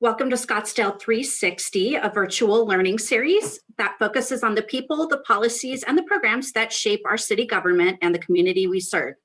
Welcome to Scottsdale 360, a virtual learning series that focuses on the people, the policies, and the programs that shape our city government and the community we serve.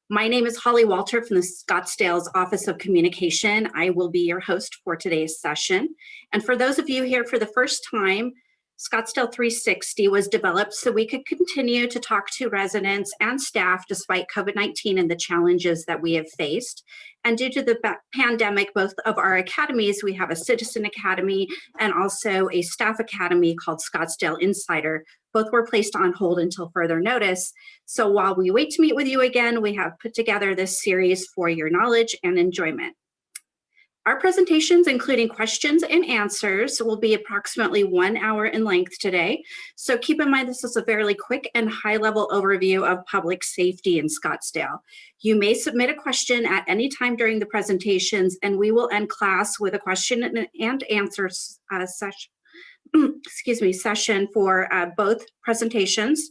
My name is Holly Walther from the Scottsdale's Office of Communication. I will be your host for today's session. And for those of you here for the first time, Scottsdale 360 was developed so we could continue to talk to residents and staff despite COVID-19 and the challenges that we have faced. And due to the pandemic, both of our academies, we have a Citizen Academy and also a staff academy called Scottsdale Insider. Both were placed on hold until further notice. So while we wait to meet with you again, we have put together this series for your knowledge and enjoyment. Our presentations, including questions and answers, will be approximately 1 hour in length today. So keep in mind this is a fairly quick and high-level overview of public safety in Scottsdale. You may submit a question at any time during the presentations, and we will end class with a question and answer session for both presentations.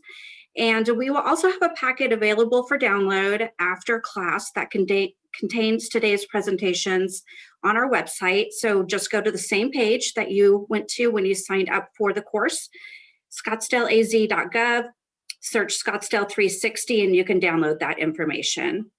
And we will also have a packet available for download after class that contains today's presentations on our website. So just go to the same page that you went to when you signed up for the course, ScottsdaleAZ.gov, search Scottsdale 360, and you can download that information.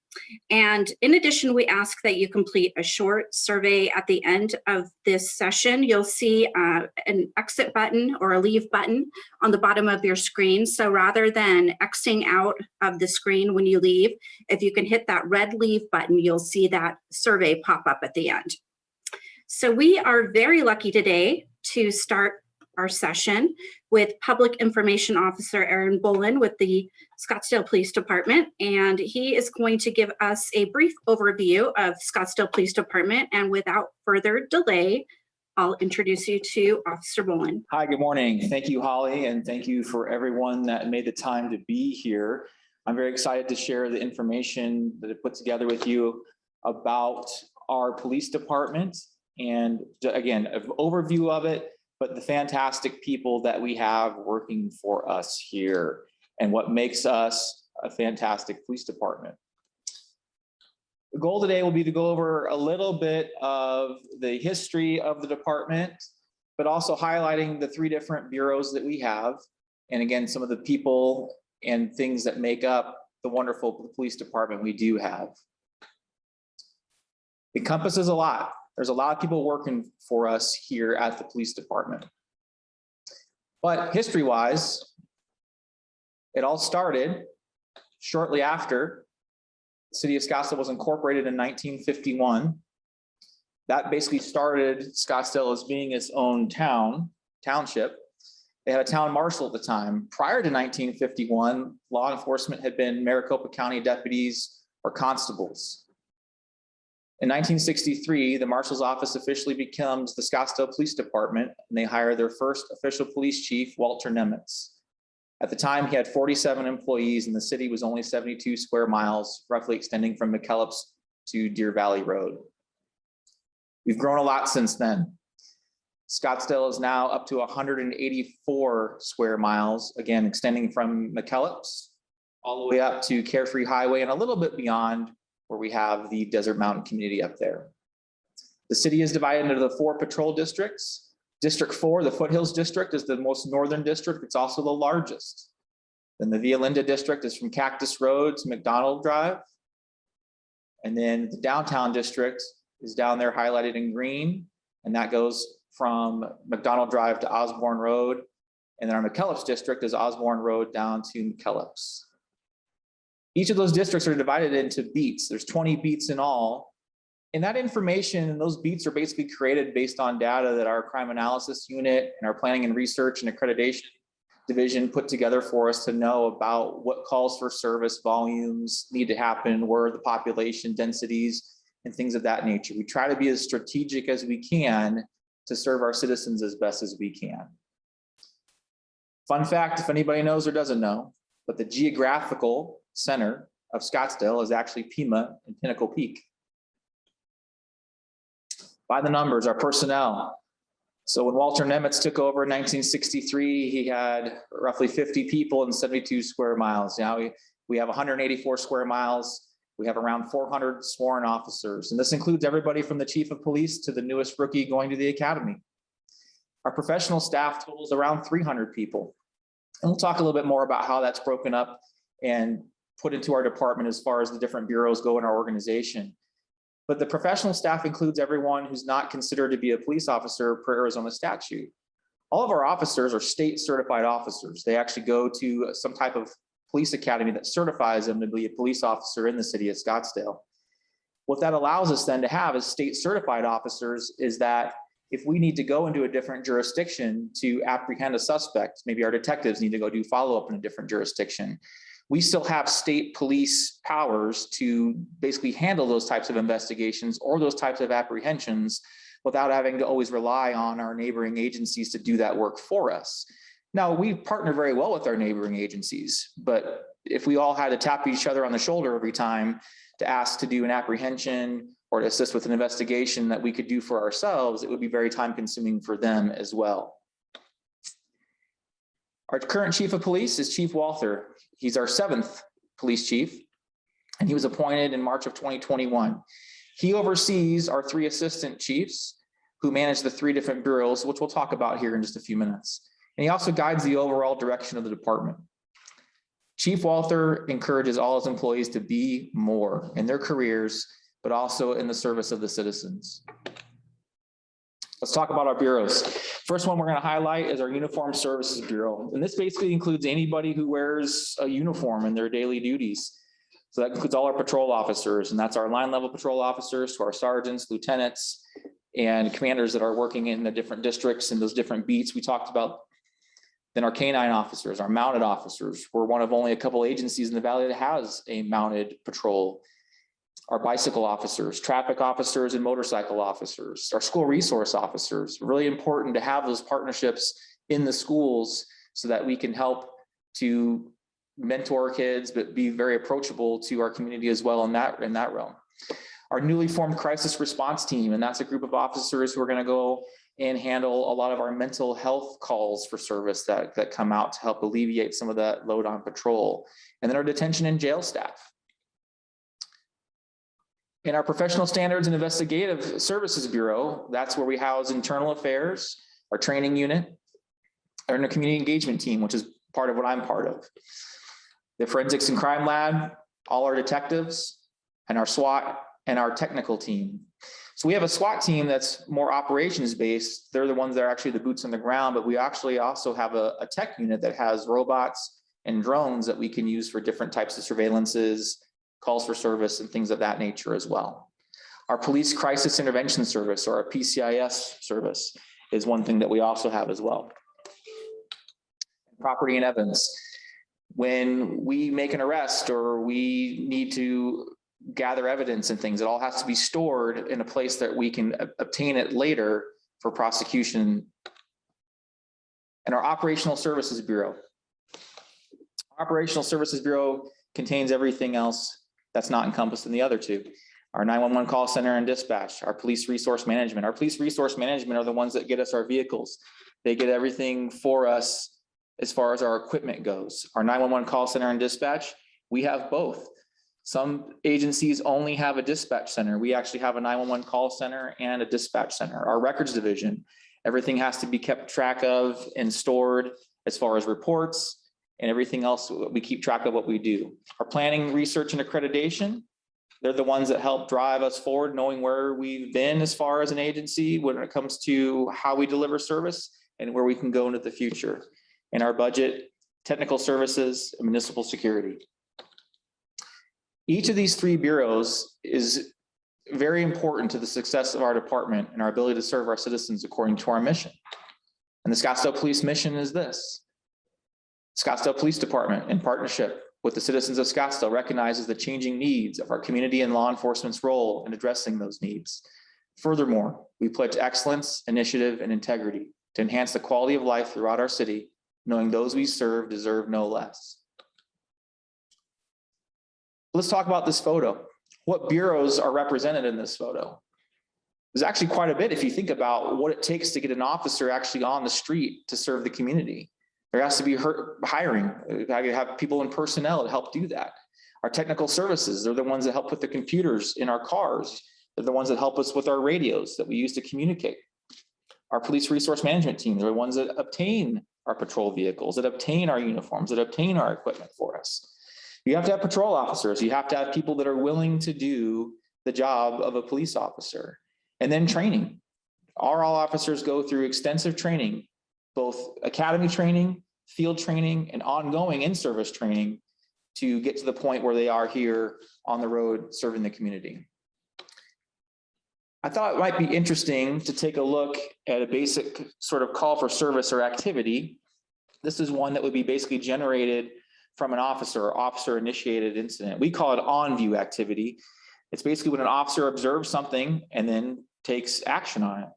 And in addition, we ask that you complete a short survey at the end of this session. You'll see an exit button or a leave button on the bottom of your screen. So rather than Xing out of the screen when you leave, if you can hit that red leave button, you'll see that survey pop up at the end. So we are very lucky today to start our session with Public Information Officer Aaron Bolin with the Scottsdale Police Department, and he is going to give us a brief overview of Scottsdale Police Department. And without further delay, I'll introduce you to Officer Bolin. Hi, good morning. Thank you, Holly, and thank you for everyone that made the time to be here. I'm very excited to share the information that I put together with you about our police department, and again, an overview of it, but the fantastic people that we have working for us here and what makes us a fantastic police department. The goal today will be to go over a little bit of the history of the department, but also highlighting the 3 different bureaus that we have. And again, some of the people and things that make up the wonderful police department we do have. It encompasses a lot. There's a lot of people working for us here at the police department. But history-wise, it all started shortly after the city of Scottsdale was incorporated in 1951. That basically started Scottsdale as being its own township. They had a town marshal at the time. Prior to 1951, law enforcement had been Maricopa County deputies or constables. In 1963, the marshal's office officially becomes the Scottsdale Police Department, and they hire their first official police chief, Walther Nemitz. At the time, he had 47 employees, and the city was only 72 square miles, roughly extending from McKellips to Deer Valley Road. We've grown a lot since then. Scottsdale is now up to 184 square miles, again, extending from McKellips all the way up to Carefree Highway and a little bit beyond, where we have the Desert Mountain community up there. The city is divided into the 4 patrol districts. District 4, the Foothills District, is the most northern district. It's also the largest. Then the Via Linda District is from Cactus Road to McDonald Drive. And then the downtown district is down there highlighted in green, and that goes from McDonald Drive to Osborne Road. And then our McKellips district is Osborne Road down to McKellips. Each of those districts are divided into beats. There's 20 beats in all. And that information and those beats are basically created based on data that our crime analysis unit and our planning and research and accreditation division put together for us to know about what calls for service volumes need to happen, where the population densities and things of that nature. We try to be as strategic as we can to serve our citizens as best as we can. Fun fact, if anybody knows or doesn't know, but the geographical center of Scottsdale is actually Pima and Pinnacle Peak. By the numbers, our personnel. So when Walther Nemitz took over in 1963, he had roughly 50 people and 72 square miles. Now we have 184 square miles We have around 400 sworn officers, and this includes everybody from the chief of police to the newest rookie going to the academy. Our professional staff totals around 300 people. And we'll talk a little bit more about how that's broken up and put into our department as far as the different bureaus go in our organization. But the professional staff includes everyone who's not considered to be a police officer per Arizona statute. All of our officers are state certified officers. They actually go to some type of police academy that certifies them to be a police officer in the city of Scottsdale. What that allows us then to have as state certified officers is that if we need to go into a different jurisdiction to apprehend a suspect, maybe our detectives need to go do follow-up in a different jurisdiction, we still have state police powers to basically handle those types of investigations or those types of apprehensions without having to always rely on our neighboring agencies to do that work for us. Now, we partner very well with our neighboring agencies, but if we all had to tap each other on the shoulder every time to ask to do an apprehension or to assist with an investigation that we could do for ourselves, it would be very time consuming for them as well. Our current chief of police is Chief Walther. He's our 7th police chief, and he was appointed in March of 2021. He oversees our 3 assistant chiefs who manage the 3 different bureaus, which we'll talk about here in just a few minutes. And he also guides the overall direction of the department. Chief Walther encourages all his employees to be more in their careers, but also in the service of the citizens. Let's talk about our bureaus. First one we're going to highlight is our Uniform Services Bureau. And this basically includes anybody who wears a uniform in their daily duties. So that includes all our patrol officers, and that's our line level patrol officers to our sergeants, lieutenants, and commanders that are working in the different districts and those different beats we talked about. Then our canine officers, our mounted officers. We're one of only a couple agencies in the valley that has a mounted patrol. Our bicycle officers, traffic officers, and motorcycle officers, our school resource officers. Really important to have those partnerships in the schools so that we can help to mentor kids, but be very approachable to our community as well in that realm. Our newly formed crisis response team, and that's a group of officers who are going to go and handle a lot of our mental health calls for service that come out to help alleviate some of that load on patrol. And then our detention and jail staff. In our Professional Standards and Investigative Services Bureau, that's where we house internal affairs, our training unit, and our community engagement team, which is part of what I'm part of. The Forensics and Crime Lab, all our detectives, and our SWAT and our technical team. So we have a SWAT team that's more operations based. They're the ones that are actually the boots on the ground, but we actually also have a tech unit that has robots and drones that we can use for different types of surveillances, calls for service, and things of that nature as well. Our Police Crisis Intervention Service, or our PCIS service, is one thing that we also have as well. Property and evidence. When we make an arrest or we need to gather evidence and things, it all has to be stored in a place that we can obtain it later for prosecution. And our Operational Services Bureau. Our Operational Services Bureau contains everything else that's not encompassed in the other 2. Our 911 call center and dispatch, our police resource management. Our police resource management are the ones that get us our vehicles. They get everything for us as far as our equipment goes. Our 911 call center and dispatch, we have both. Some agencies only have a dispatch center. We actually have a 911 call center and a dispatch center. Our records division, everything has to be kept track of and stored as far as reports and everything else. We keep track of what we do. Our planning, research, and accreditation, they're the ones that help drive us forward, knowing where we've been as far as an agency when it comes to how we deliver service and where we can go into the future. And our budget, technical services, and municipal security. Each of these 3 bureaus is very important to the success of our department and our ability to serve our citizens according to our mission. And the Scottsdale Police mission is this. Scottsdale Police Department, in partnership with the citizens of Scottsdale, recognizes the changing needs of our community and law enforcement's role in addressing those needs. Furthermore, we pledge excellence, initiative, and integrity to enhance the quality of life throughout our city, knowing those we serve deserve no less. Let's talk about this photo. What bureaus are represented in this photo? There's actually quite a bit if you think about what it takes to get an officer actually on the street to serve the community. There has to be hiring. You have people in personnel to help do that. Our technical services, they're the ones that help put the computers in our cars. They're the ones that help us with our radios that we use to communicate. Our police resource management team, they're the ones that obtain our patrol vehicles, that obtain our uniforms, that obtain our equipment for us. You have to have patrol officers. You have to have people that are willing to do the job of a police officer. And then training. All officers go through extensive training, both academy training, field training, and ongoing in-service training to get to the point where they are here on the road serving the community. I thought it might be interesting to take a look at a basic sort of call for service or activity. This is one that would be basically generated from an officer or officer-initiated incident. We call it on-view activity. It's basically when an officer observes something and then takes action on it.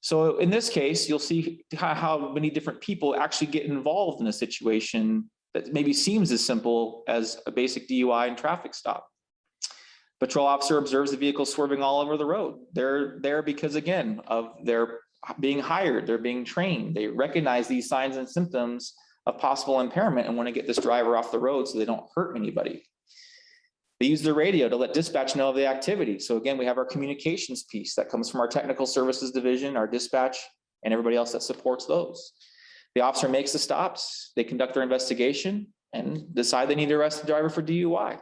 So in this case, you'll see how many different people actually get involved in a situation that maybe seems as simple as a basic DUI and traffic stop. Patrol officer observes the vehicle swerving all over the road. They're there because, again, of their being hired, they're being trained. They recognize these signs and symptoms of possible impairment and want to get this driver off the road so they don't hurt anybody. They use the radio to let dispatch know of the activity. So again, we have our communications piece that comes from our technical services division, our dispatch, and everybody else that supports those. The officer makes the stops, they conduct their investigation and decide they need to arrest the driver for DUI.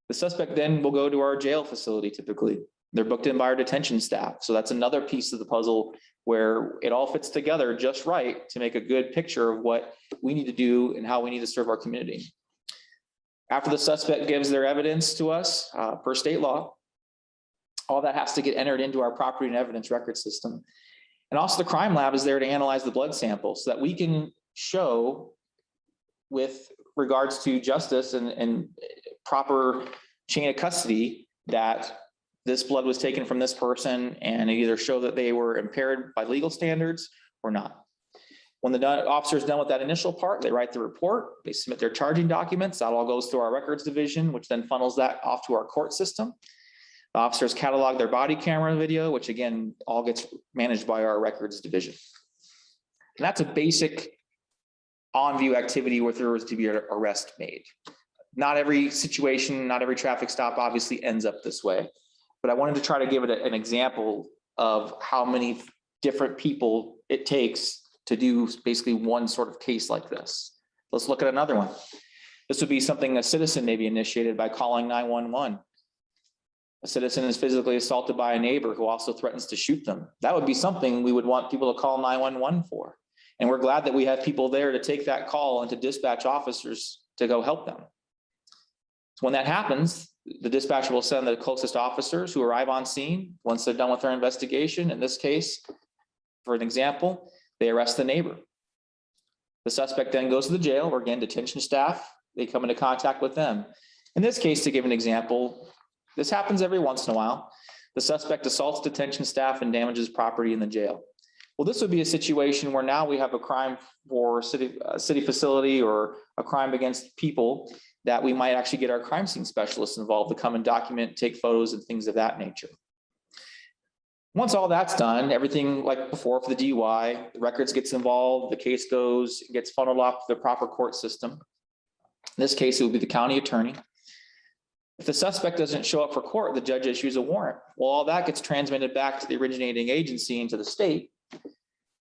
The suspect then will go to our jail facility typically. They're booked in by our detention staff. So that's another piece of the puzzle where it all fits together just right to make a good picture of what we need to do and how we need to serve our community. After the suspect gives their evidence to us per state law, all that has to get entered into our property and evidence record system. And also the crime lab is there to analyze the blood samples so that we can show with regards to justice and proper chain of custody that this blood was taken from this person and either show that they were impaired by legal standards or not. When the officer is done with that initial part, they write the report, they submit their charging documents, that all goes through our records division, which then funnels that off to our court system. The officers catalog their body camera video, which again, all gets managed by our records division. And that's a basic on-view activity where there was to be an arrest made. Not every situation, not every traffic stop obviously ends up this way, but I wanted to try to give it an example of how many different people it takes to do basically one sort of case like this. Let's look at another one. This would be something a citizen may be initiated by calling 911. A citizen is physically assaulted by a neighbor who also threatens to shoot them. That would be something we would want people to call 911 for. And we're glad that we have people there to take that call and to dispatch officers to go help them. So when that happens, the dispatcher will send the closest officers who arrive on scene. Once they're done with their investigation, in this case, for an example, they arrest the neighbor. The suspect then goes to the jail, or again, detention staff, they come into contact with them. In this case, to give an example, this happens every once in a while. The suspect assaults detention staff and damages property in the jail. Well, this would be a situation where now we have a crime for city facility or a crime against people that we might actually get our crime scene specialists involved to come and document, take photos and things of that nature. Once all that's done, everything like before for the DUI, the records gets involved, the case gets funneled off to the proper court system. In this case, it would be the county attorney. If the suspect doesn't show up for court, the judge issues a warrant. Well, all that gets transmitted back to the originating agency and to the state.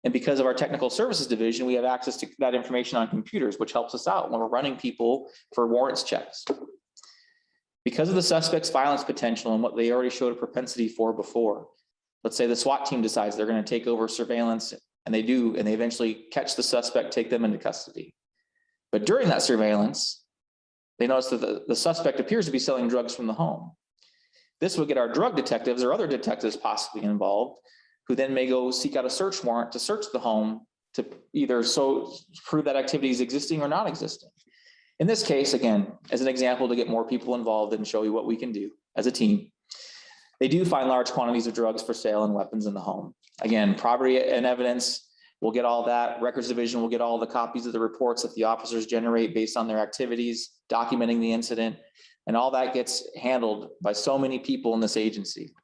And because of our technical services division, we have access to that information on computers, which helps us out when we're running people for warrants checks. Because of the suspect's violence potential and what they already showed a propensity for before, let's say the SWAT team decides they're going to take over surveillance, and they do, and they eventually catch the suspect, take them into custody. But during that surveillance, they notice that the suspect appears to be selling drugs from the home. This would get our drug detectives or other detectives possibly involved, who then may go seek out a search warrant to search the home to either prove that activity is existing or not existing. In this case, again, as an example to get more people involved and show you what we can do as a team, they do find large quantities of drugs for sale and weapons in the home. Again, property and evidence, we'll get all that. Records division will get all the copies of the reports that the officers generate based on their activities, documenting the incident, and all that gets handled by so many people in this agency.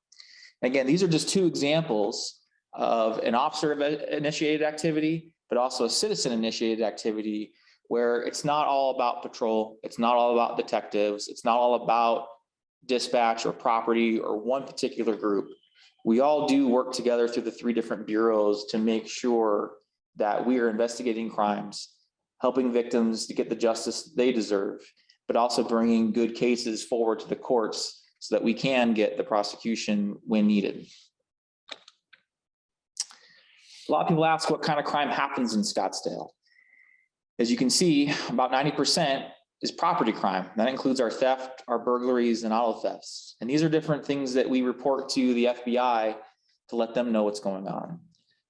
Again, these are just two examples of an officer-initiated activity, but also a citizen-initiated activity where it's not all about patrol, it's not all about detectives, it's not all about dispatch or property or one particular group. We all do work together through the 3 different bureaus to make sure that we are investigating crimes, helping victims to get the justice they deserve, but also bringing good cases forward to the courts so that we can get the prosecution when needed. A lot of people ask what kind of crime happens in Scottsdale. As you can see, about 90% is property crime. That includes our theft, our burglaries, and auto thefts. And these are different things that we report to the FBI to let them know what's going on.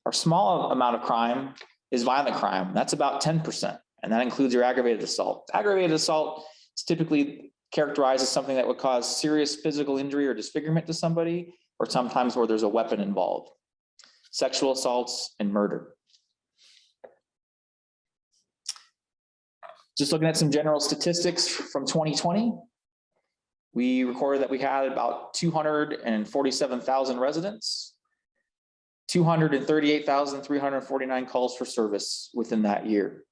Our small amount of crime is violent crime. That's about 10%. And that includes your aggravated assault. Aggravated assault is typically characterized as something that would cause serious physical injury or disfigurement to somebody, or sometimes where there's a weapon involved. Sexual assaults and murder. Just looking at some general statistics from 2020, we recorded that we had about 247,000 residents, 238,349 calls for service within that year.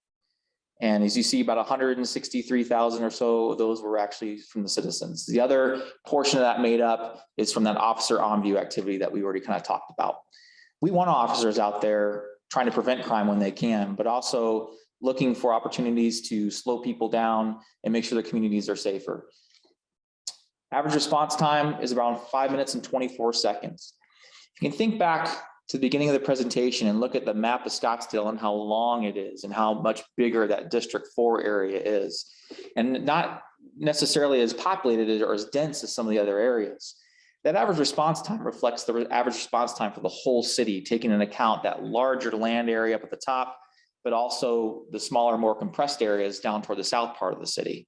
And as you see, about 163,000 or so of those were actually from the citizens. The other portion of that made up is from that officer on view activity that we already kind of talked about. We want officers out there trying to prevent crime when they can, but also looking for opportunities to slow people down and make sure the communities are safer. Average response time is around 5 minutes and 24 seconds. You can think back to the beginning of the presentation and look at the map of Scottsdale and how long it is and how much bigger that District 4 area is, and not necessarily as populated or as dense as some of the other areas. That average response time reflects the average response time for the whole city, taking into account that larger land area up at the top, but also the smaller, more compressed areas down toward the south part of the city.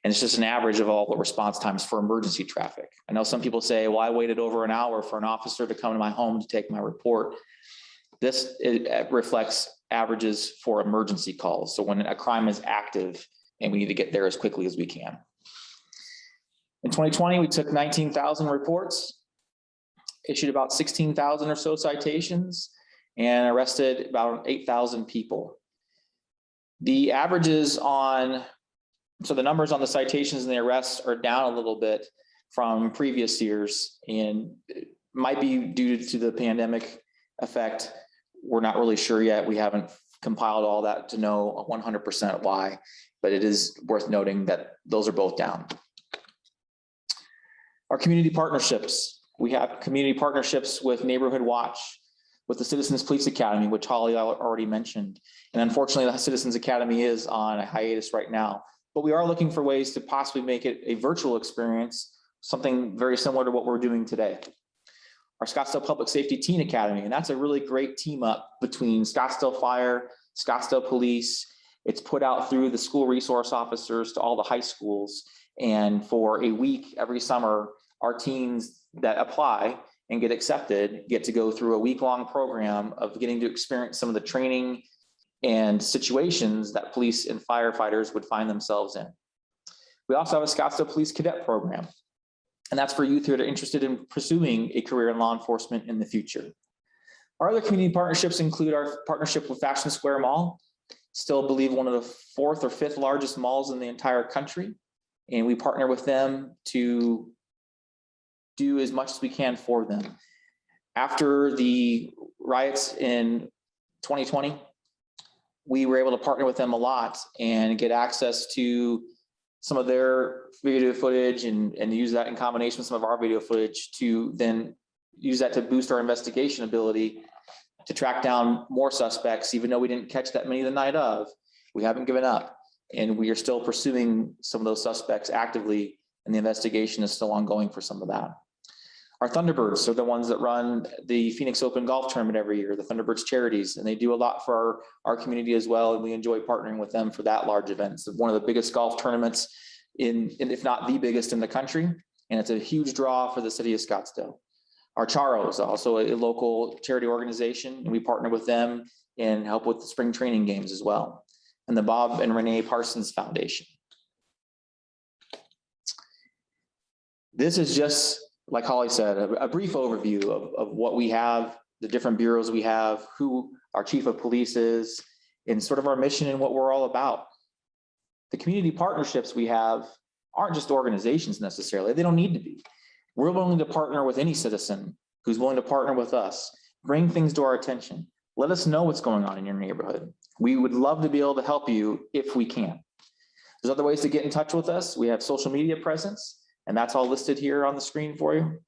And it's just an average of all the response times for emergency traffic. I know some people say, well, I waited over an hour for an officer to come to my home to take my report. This reflects averages for emergency calls. So when a crime is active and we need to get there as quickly as we can. In 2020, we took 19,000 reports, issued about 16,000 or so citations, and arrested about 8,000 people. The averages so the numbers on the citations and the arrests are down a little bit from previous years, and it might be due to the pandemic effect. We're not really sure yet. We haven't compiled all that to know 100% why, but it is worth noting that those are both down. Our community partnerships. We have community partnerships with Neighborhood Watch, with the Citizens Police Academy, which Holly already mentioned. And unfortunately, the Citizens Academy is on a hiatus right now, but we are looking for ways to possibly make it a virtual experience, something very similar to what we're doing today. Our Scottsdale Public Safety Teen Academy, and that's a really great team up between Scottsdale Fire, Scottsdale Police. It's put out through the school resource officers to all the high schools. And for a week every summer, our teens that apply and get accepted get to go through a week-long program of getting to experience some of the training and situations that police and firefighters would find themselves in. We also have a Scottsdale Police Cadet program, and that's for youth who are interested in pursuing a career in law enforcement in the future. Our other community partnerships include our partnership with Fashion Square Mall, still believe one of the 4th or 5th largest malls in the entire country, and we partner with them to do as much as we can for them. After the riots in 2020, we were able to partner with them a lot and get access to some of their video footage and use that in combination with some of our video footage to then use that to boost our investigation ability to track down more suspects. Even though we didn't catch that many the night of, we haven't given up, and we are still pursuing some of those suspects actively, and the investigation is still ongoing for some of that. Our Thunderbirds are the ones that run the Phoenix Open Golf Tournament every year, the Thunderbirds charities, and they do a lot for our community as well, and we enjoy partnering with them for that large event. It's one of the biggest golf tournaments if not the biggest in the country, and it's a huge draw for the city of Scottsdale. Our Charo is also a local charity organization, and we partner with them and help with the spring training games as well. And the Bob and Renee Parsons Foundation. This is just, like Holly said, a brief overview of what we have, the different bureaus we have, who our chief of police is, and sort of our mission and what we're all about. The community partnerships we have aren't just organizations necessarily. They don't need to be. We're willing to partner with any citizen who's willing to partner with us, bring things to our attention. Let us know what's going on in your neighborhood. We would love to be able to help you if we can. There's other ways to get in touch with us. We have social media presence, and that's all listed here on the screen for you,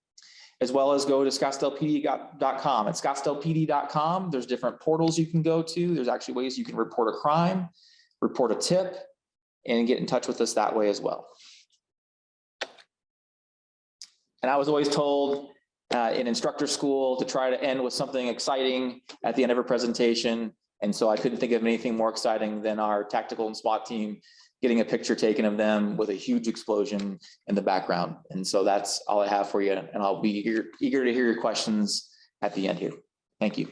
as well as go to ScottsdalePD.com. At ScottsdalePD.com, there's different portals you can go to. There's actually ways you can report a crime, report a tip, and get in touch with us that way as well. And I was always told in instructor school to try to end with something exciting at the end of a presentation. And so I couldn't think of anything more exciting than our tactical and SWAT team getting a picture taken of them with a huge explosion in the background. And so that's all I have for you. And I'll be eager to hear your questions at the end here. Thank you.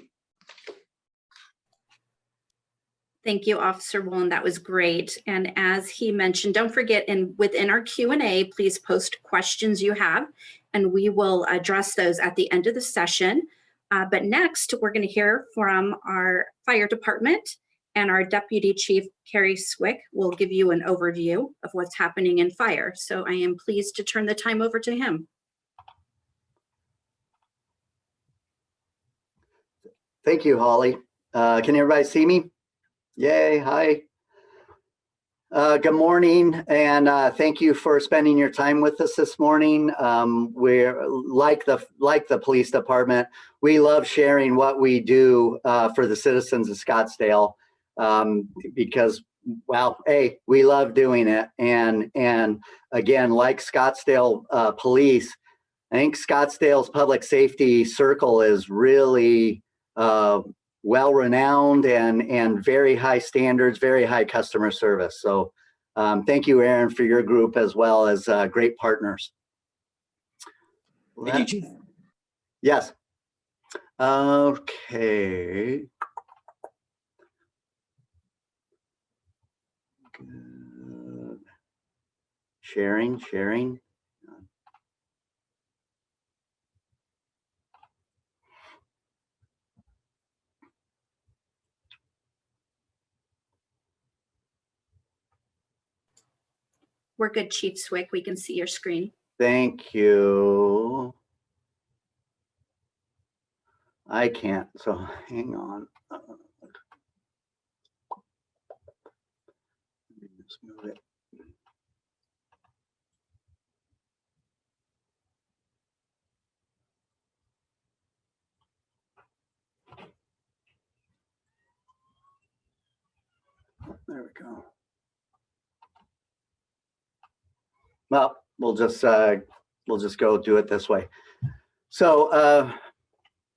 Thank you, Officer Woolen. That was great. And as he mentioned, don't forget, within our Q&A, please post questions you have, and we will address those at the end of the session. But next, we're going to hear from our fire department, and our Deputy Chief, Carrie Swick, will give you an overview of what's happening in fire. So I am pleased to turn the time over to him. Thank you, Holly. Can everybody see me? Yay, hi. Good morning, and thank you for spending your time with us this morning. We're like the police department, we love sharing what we do for the citizens of Scottsdale, because, well, hey, we love doing it. And again, like Scottsdale Police, I think Scottsdale's public safety circle is really well-renowned and very high standards, very high customer service. So thank you, Aaron, for your group as well as great partners. Thank you, Chief. Yes. Okay. Good. Sharing. We're good, Chief Swick. We can see your screen. Thank you. I can't, so hang on. Let me just move it. There we go. Well, we'll just go do it this way. So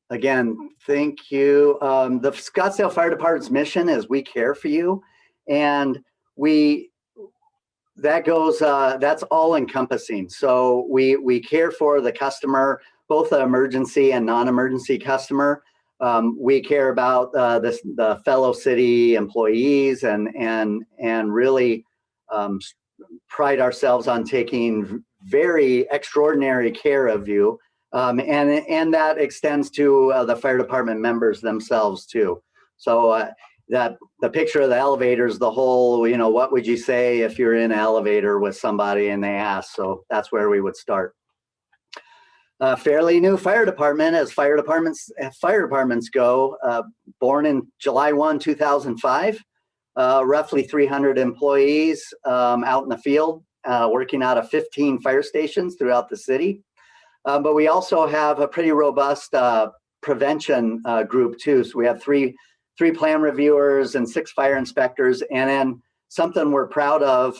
again, thank you. The Scottsdale Fire Department's mission is we care for you, and that's all encompassing. So we care for the customer, both the emergency and non-emergency customer. We care about the fellow city employees and really pride ourselves on taking very extraordinary care of you. And that extends to the fire department members themselves too. So that the picture of the elevator is the whole, what would you say if you're in an elevator with somebody and they ask? So that's where we would start. Fairly new fire department, as fire departments go, born in July 1, 2005, roughly 300 employees out in the field, working out of 15 fire stations throughout the city. But we also have a pretty robust prevention group too. So we have three plan reviewers and 6 fire inspectors. And then something we're proud of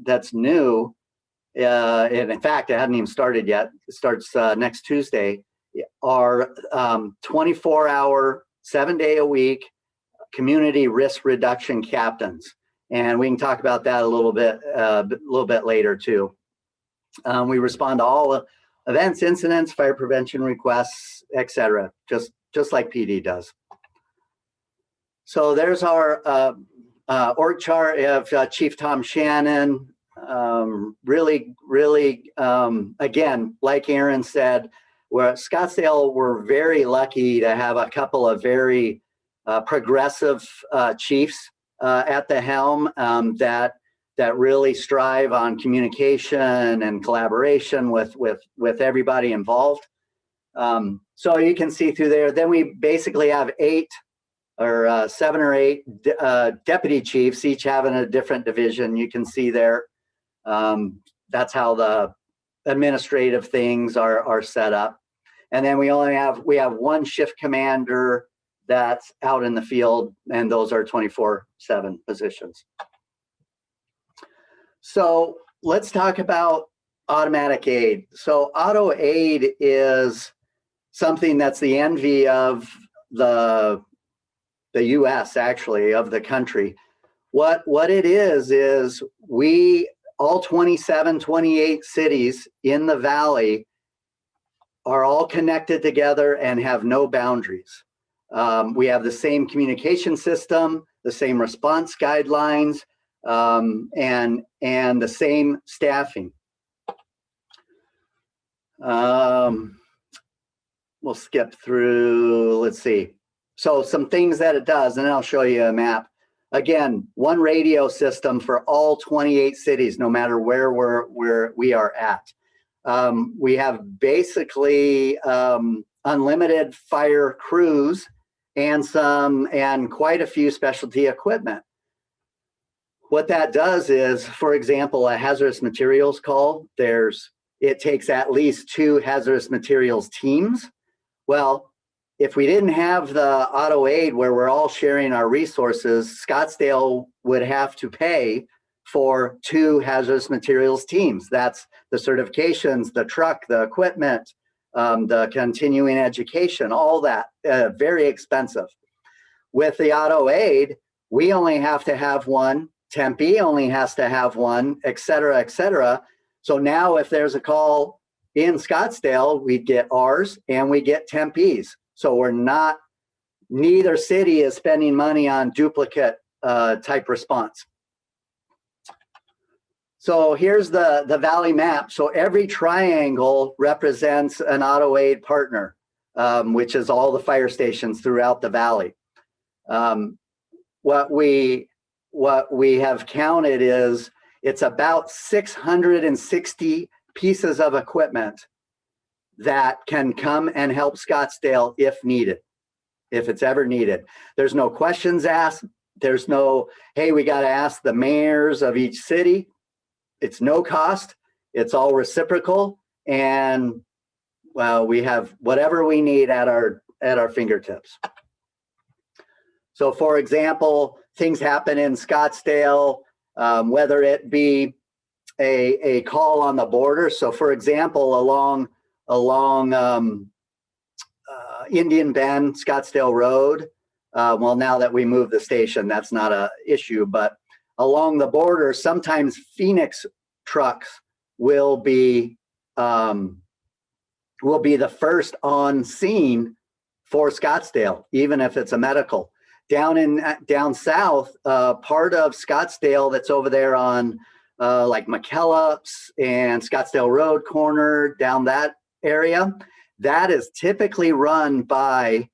that's new, and in fact, it hadn't even started yet. It starts next Tuesday. Our 24-hour, 7-day-a-week community risk reduction captains, and we can talk about that a little bit later too. We respond to all events, incidents, fire prevention requests, etc., just like PD does. So there's our org chart of Chief Tom Shannon. Really, again, like Aaron said, we're very lucky to have a couple of very progressive chiefs at the helm that that really strive on communication and collaboration with everybody involved. So you can see through there. Then we basically have 7 or 8 deputy chiefs, each having a different division. You can see there. That's how the administrative things are set up. And then we have 1 shift commander that's out in the field, and those are 24/7 positions. So let's talk about automatic aid. So auto aid is something that's the envy of the US, actually, of the country. What it is we, all 27, 28 cities in the valley are all connected together and have no boundaries. We have the same communication system, the same response guidelines, and the same staffing. We'll skip through, let's see. So some things that it does, and I'll show you a map. Again, 1 radio system for all 28 cities, no matter where we are at. We have basically unlimited fire crews and quite a few specialty equipment. What that does is, for example, a hazardous materials call, it takes at least 2 hazardous materials teams. Well, if we didn't have the auto aid where we're all sharing our resources, Scottsdale would have to pay for 2 hazardous materials teams. That's the certifications, the truck, the equipment, the continuing education, all that, very expensive. With the auto aid, we only have to have 1, Tempe only has to have 1, et cetera, et cetera. So now if there's a call in Scottsdale, we get ours and we get Tempe's. So neither city is spending money on duplicate type response. So here's the valley map. So every triangle represents an auto aid partner, which is all the fire stations throughout the valley. What we have counted is it's about 660 pieces of equipment that can come and help Scottsdale if needed, if it's ever needed. There's no questions asked. There's no, hey, we got to ask the mayors of each city. It's no cost. It's all reciprocal. And well, we have whatever we need at our fingertips. So for example, things happen in Scottsdale, whether it be a call on the border. So for example, along Indian Bend, Scottsdale Road. Well, now that we moved the station, that's not an issue, but along the border, sometimes Phoenix trucks will be the first on scene for Scottsdale, even if it's a medical. Down south, part of Scottsdale that's over there on like McKellips and Scottsdale Road corner, down that area, that is typically run by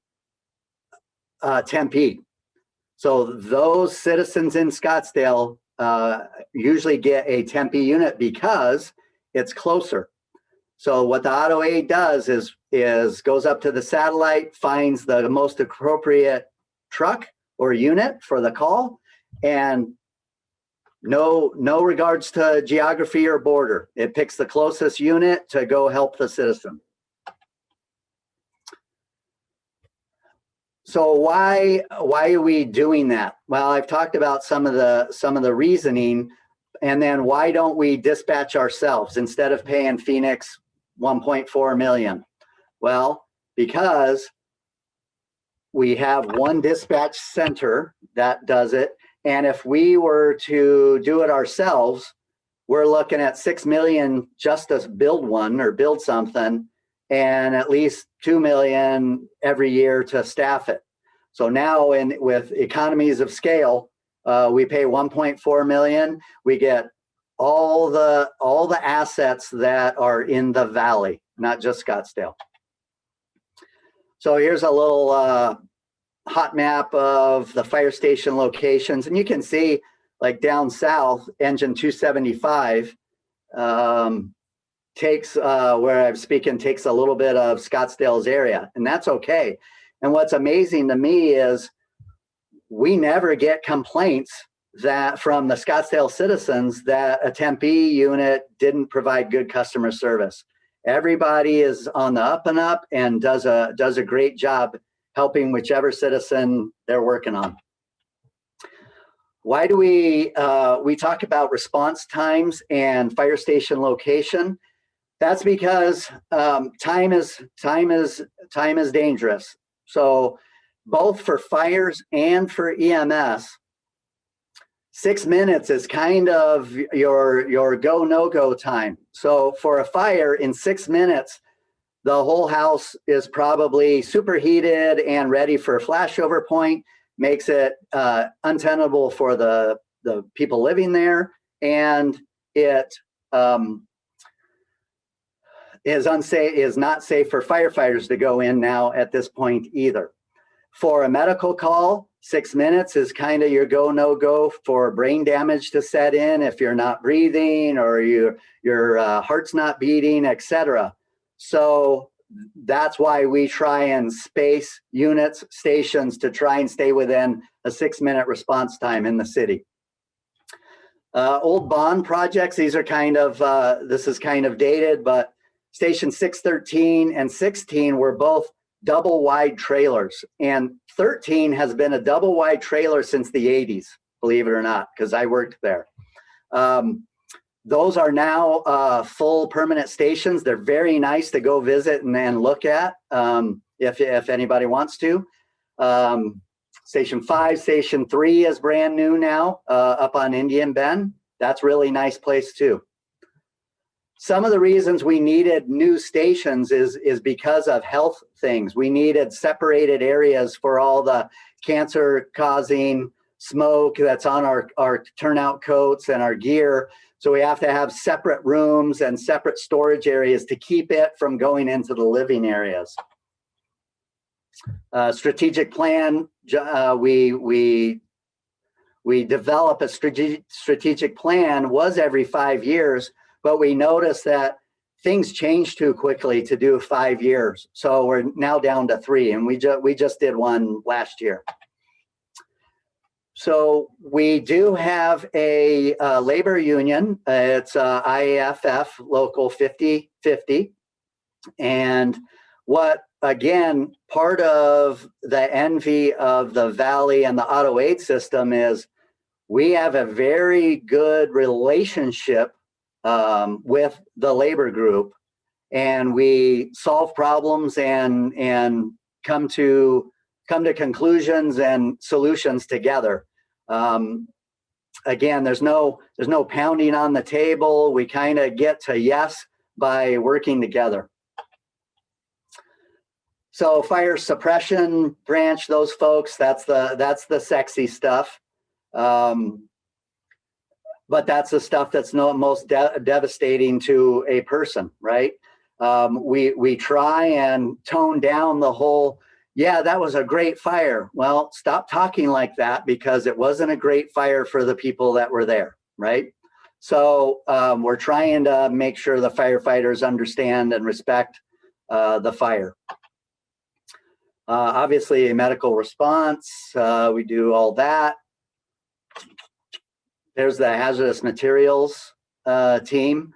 Tempe. So those citizens in Scottsdale usually get a Tempe unit because it's closer. So what the auto aid does is goes up to the satellite, finds the most appropriate truck or unit for the call, and no regards to geography or border. It picks the closest unit to go help the citizen. So why are we doing that? Well, I've talked about some of the reasoning, and then why don't we dispatch ourselves instead of paying Phoenix $1.4 million? Well, because we have 1 dispatch center that does it, and if we were to do it ourselves, we're looking at $6 million just to build one or build something, and at least $2 million every year to staff it. So now with economies of scale, we pay $1.4 million. We get all the assets that are in the valley, not just Scottsdale. So here's a little hot map of the fire station locations, and you can see like down south, engine 275 takes, where I'm speaking, takes a little bit of Scottsdale's area, and that's okay. And what's amazing to me is we never get complaints that from the Scottsdale citizens that a Tempe unit didn't provide good customer service. Everybody is on the up and up and does a great job helping whichever citizen they're working on. Why do we talk about response times and fire station location? That's because time is dangerous. So both for fires and for EMS, 6 minutes is kind of your go, no-go time. So for a fire in 6 minutes, the whole house is probably superheated and ready for a flashover point, makes it untenable for the people living there, and it is not safe for firefighters to go in now at this point either. For a medical call, 6 minutes is kind of your go, no go for brain damage to set in if you're not breathing or your heart's not beating, etc. So that's why we try and space units, stations to try and stay within a 6 minute response time in the city. Old bond projects, these are kind of, this is kind of dated, but Station 613 and 16 were both double wide trailers, and 13 has been a double wide trailer since the 80s, believe it or not, because I worked there. Those are now full permanent stations. They're very nice to go visit and look at if anybody wants to. Station 5, Station 3 is brand new now up on Indian Bend. That's a really nice place too. Some of the reasons we needed new stations is because of health things. We needed separated areas for all the cancer-causing smoke that's on our turnout coats and our gear. So we have to have separate rooms and separate storage areas to keep it from going into the living areas. Strategic plan, we develop a strategic plan was every 5 years, but we noticed that things change too quickly to do 5 years. So we're now down to 3, and we just did one last year. So we do have a labor union. It's IAFF Local 5050. And what, again, part of the envy of the Valley and the Auto Aid system is we have a very good relationship with the labor group, and we solve problems and come to conclusions and solutions together. Again, there's no pounding on the table. We kind of get to yes by working together. So fire suppression branch, those folks, that's the sexy stuff. But that's the stuff that's most devastating to a person, right? We try and tone down the whole, yeah, that was a great fire. Well, stop talking like that, because it wasn't a great fire for the people that were there, right? So we're trying to make sure the firefighters understand and respect the fire. Obviously, medical response, we do all that. There's the hazardous materials team.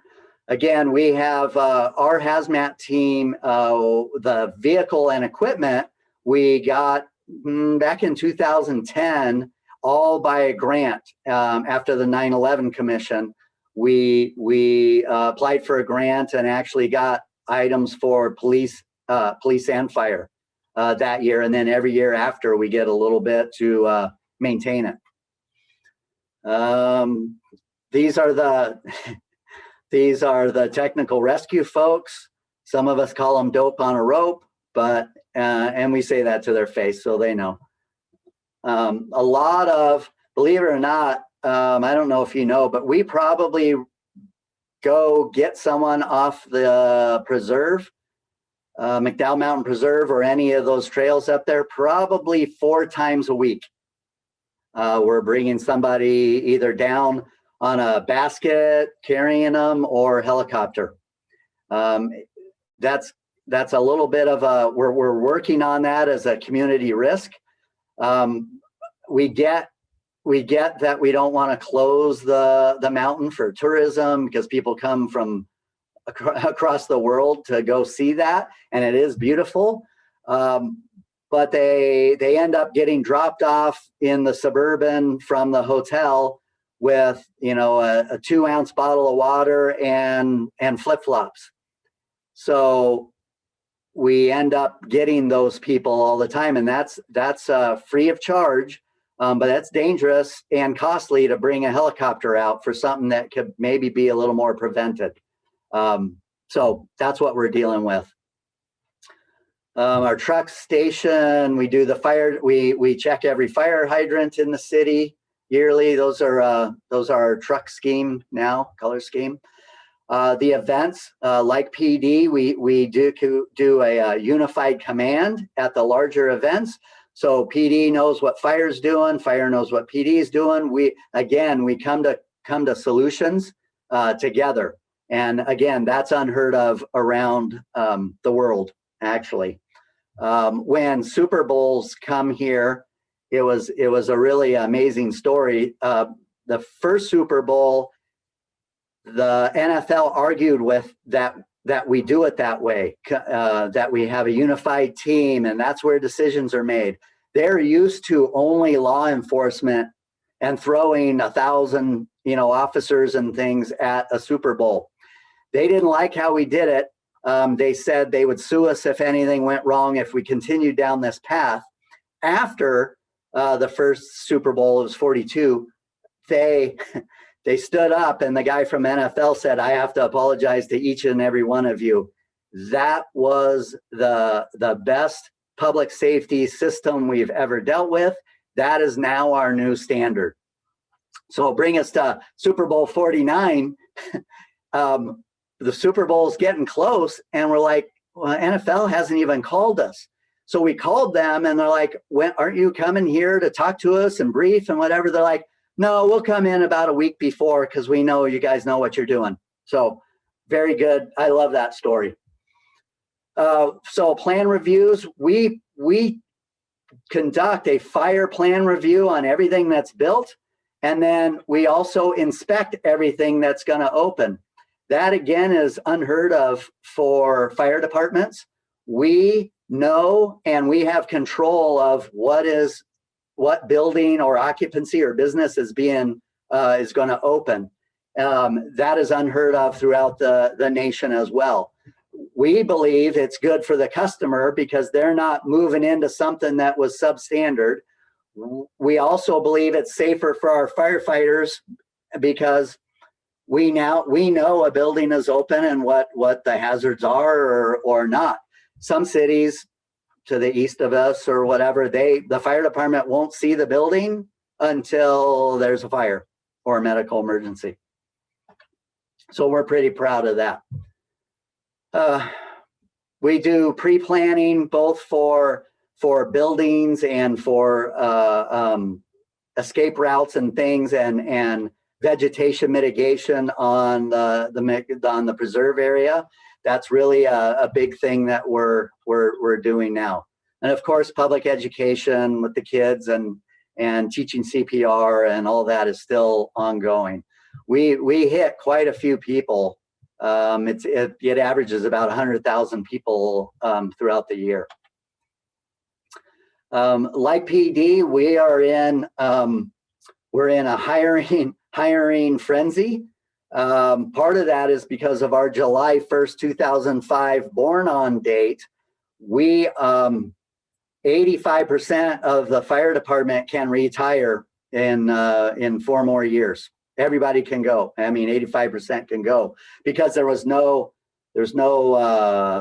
Again, we have our hazmat team, the vehicle and equipment we got back in 2010, all by a grant. After the 9/11 Commission, we applied for a grant and actually got items for police and fire that year. And then every year after, we get a little bit to maintain it. These are the technical rescue folks. Some of us call them dope on a rope, but and we say that to their face so they know. A lot of, believe it or not, I don't know if you know, but we probably go get someone off the preserve, McDowell Mountain Preserve, or any of those trails up there, probably 4 times a week. We're bringing somebody either down on a basket, carrying them, or helicopter. That's a little bit of a, we're working on that as a community risk. We get that we don't want to close the mountain for tourism because people come from across the world to go see that, and it is beautiful. But they end up getting dropped off in the Suburban from the hotel with, you know, a 2-ounce bottle of water and flip-flops. So we end up getting those people all the time, and that's free of charge, but that's dangerous and costly to bring a helicopter out for something that could maybe be a little more prevented. So that's what we're dealing with. Our truck station, we do the fire, we check every fire hydrant in the city yearly. Those are our truck scheme now, color scheme. The events, like PD, we do a unified command at the larger events. So PD knows what fire's doing, fire knows what PD is doing. We come to solutions together. And again, that's unheard of around the world, actually. When Super Bowls come here, it was a really amazing story. The first Super Bowl, the NFL argued with that we do it that way, that we have a unified team, and that's where decisions are made. They're used to only law enforcement and throwing 1,000, officers and things at a Super Bowl. They didn't like how we did it. They said they would sue us if anything went wrong if we continued down this path. After the first Super Bowl, it was 42, they stood up, and the guy from NFL said, "I have to apologize to each and every one of you." That was the best public safety system we've ever dealt with. That is now our new standard. So bring us to Super Bowl 49. The Super Bowl is getting close, and we're like, well, NFL hasn't even called us. So we called them, and they're like, aren't you coming here to talk to us and brief and whatever? They're like, no, we'll come in about a week before because we know you guys know what you're doing. So very good. I love that story. So plan reviews, we conduct a fire plan review on everything that's built, and then we also inspect everything that's going to open. That again is unheard of for fire departments. We know and we have control of what building or occupancy or business is going to open. That is unheard of throughout the nation as well. We believe it's good for the customer because they're not moving into something that was substandard. We also believe it's safer for our firefighters because we know a building is open and what the hazards are or not. Some cities to the east of us or whatever, the fire department won't see the building until there's a fire or a medical emergency. So we're pretty proud of that. We do pre-planning both for buildings and for escape routes and things, and vegetation mitigation on the preserve area. That's really a big thing that we're doing now. And of course, public education with the kids and teaching CPR and all that is still ongoing. We hit quite a few people. It averages about 100,000 people throughout the year. Like PD, we're in a hiring frenzy. Part of that is because of our July 1st, 2005 born on date. 85% of the fire department can retire in 4 more years. Everybody can go. I mean, 85% can go because there's no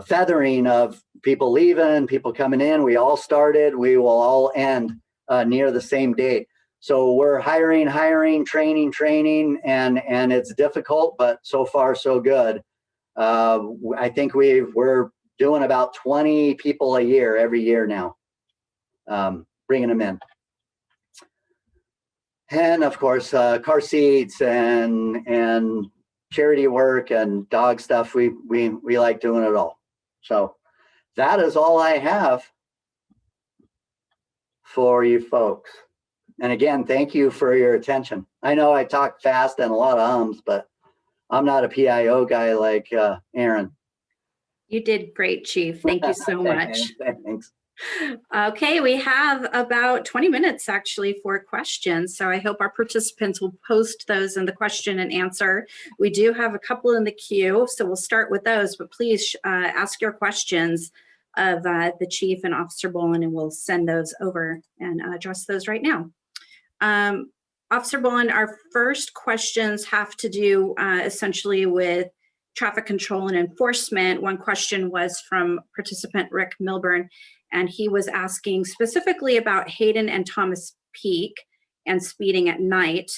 feathering of people leaving, people coming in. We all started. We will all end near the same date. So we're hiring, training, and it's difficult, but so far so good. I think we're doing about 20 people a year every year now, bringing them in. And of course, car seats and charity work and dog stuff. We like doing it all. So that is all I have for you folks. And again, thank you for your attention. I know I talk fast and a lot of ums, but I'm not a PIO guy like Aaron. You did great, Chief. Thank you so much. Thanks. Okay, we have about 20 minutes actually for questions. So I hope our participants will post those in the question and answer. We do have a couple in the queue, so we'll start with those, but please ask your questions of the Chief and Officer Bolin, and we'll send those over and address those right now. Officer Bolin, our first questions have to do essentially with traffic control and enforcement. One question was from participant Rick Milburn, and he was asking specifically about Hayden and Thomas Peak and speeding at night.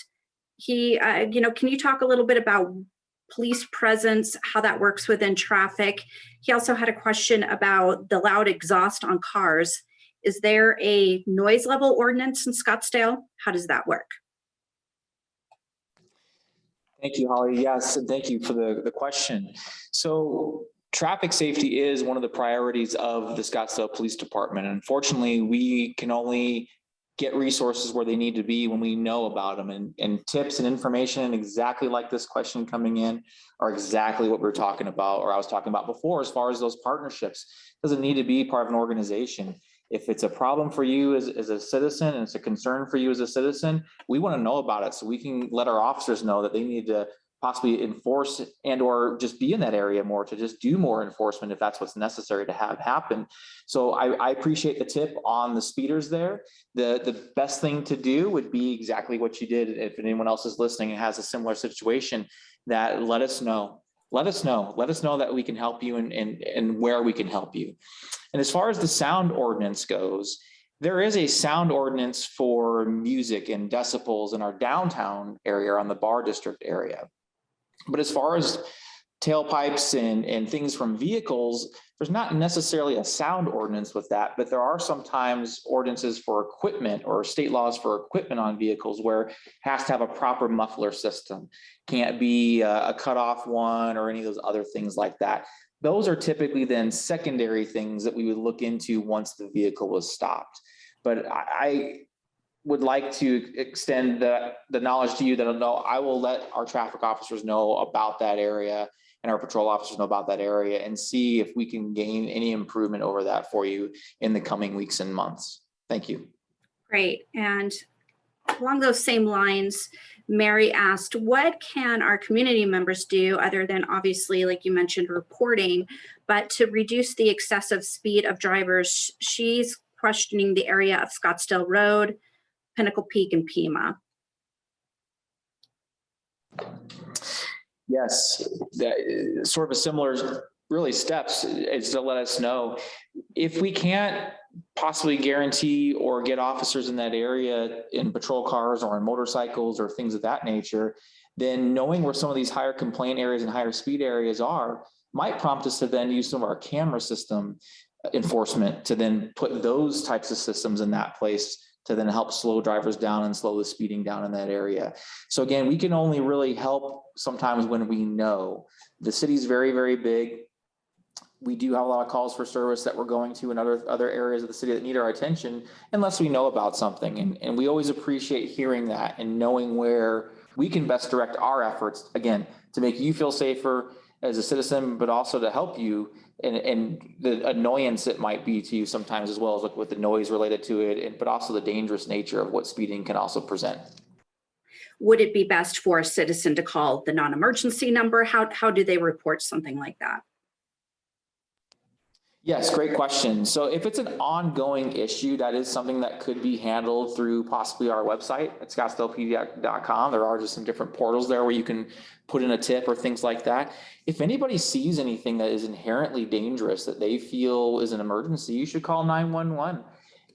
He, can you talk a little bit about police presence, how that works within traffic? He also had a question about the loud exhaust on cars. Is there a noise level ordinance in Scottsdale? How does that work? Thank you, Holly. Yes, and thank you for the question. So traffic safety is one of the priorities of the Scottsdale Police Department. Unfortunately, we can only get resources where they need to be when we know about them, and tips and information exactly like this question coming in are exactly what we're talking about, or I was talking about before, as far as those partnerships. It doesn't need to be part of an organization. If it's a problem for you as a citizen and it's a concern for you as a citizen, we want to know about it so we can let our officers know that they need to possibly enforce and or just be in that area more, to just do more enforcement if that's what's necessary to have happen. So I appreciate the tip on the speeders there. The best thing to do would be exactly what you did. If anyone else is listening and has a similar situation, that let us know. Let us know that we can help you and where we can help you. And as far as the sound ordinance goes, there is a sound ordinance for music and decibels in our downtown area, on the bar district area. But as far as tailpipes and things from vehicles, there's not necessarily a sound ordinance with that, but there are sometimes ordinances for equipment or state laws for equipment on vehicles where it has to have a proper muffler system. Can't be a cutoff one or any of those other things like that. Those are typically then secondary things that we would look into once the vehicle was stopped. But I would like to extend the knowledge to you that I will let our traffic officers know about that area and our patrol officers know about that area and see if we can gain any improvement over that for you in the coming weeks and months. Thank you. Great. And along those same lines, Mary asked, what can our community members do other than obviously, like you mentioned, reporting, but to reduce the excessive speed of drivers? She's questioning the area of Scottsdale Road, Pinnacle Peak, and Pima. Yes, sort of a similar really steps is to let us know. If we can't possibly guarantee or get officers in that area in patrol cars or in motorcycles or things of that nature, then knowing where some of these higher complaint areas and higher speed areas are might prompt us to then use some of our camera system enforcement to then put those types of systems in that place to then help slow drivers down and slow the speeding down in that area. So again, we can only really help sometimes when we know. The city's very, very big. We do have a lot of calls for service that we're going to in other areas of the city that need our attention unless we know about something. And we always appreciate hearing that and knowing where we can best direct our efforts, again, to make you feel safer as a citizen, but also to help you and the annoyance it might be to you sometimes, as well as with the noise related to it, but also the dangerous nature of what speeding can also present. Would it be best for a citizen to call the non-emergency number? How do they report something like that? Yes, great question. So if it's an ongoing issue, that is something that could be handled through possibly our website at ScottsdaleAZ.gov. There are just some different portals there where you can put in a tip or things like that. If anybody sees anything that is inherently dangerous that they feel is an emergency, you should call 911.